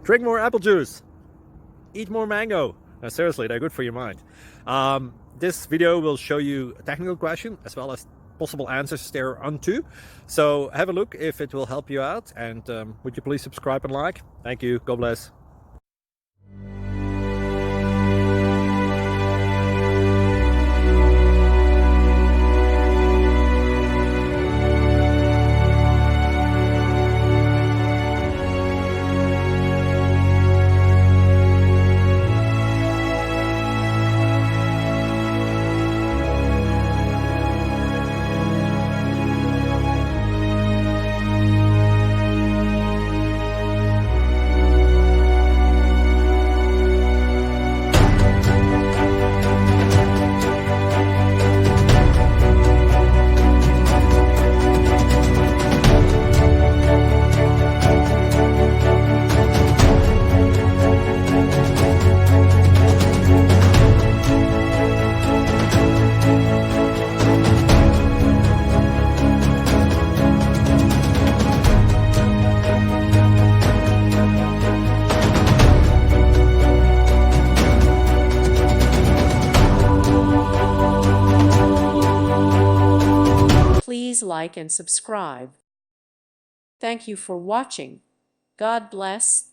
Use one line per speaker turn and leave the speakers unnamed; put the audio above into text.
Drink more apple juice. Eat more mango. No, seriously, they're good for your mind. This video will show you a technical question as well as possible answers thereunto. So have a look if it will help you out, and would you please subscribe and like? Thank you. God bless.
Please like and subscribe. Thank you for watching. God bless.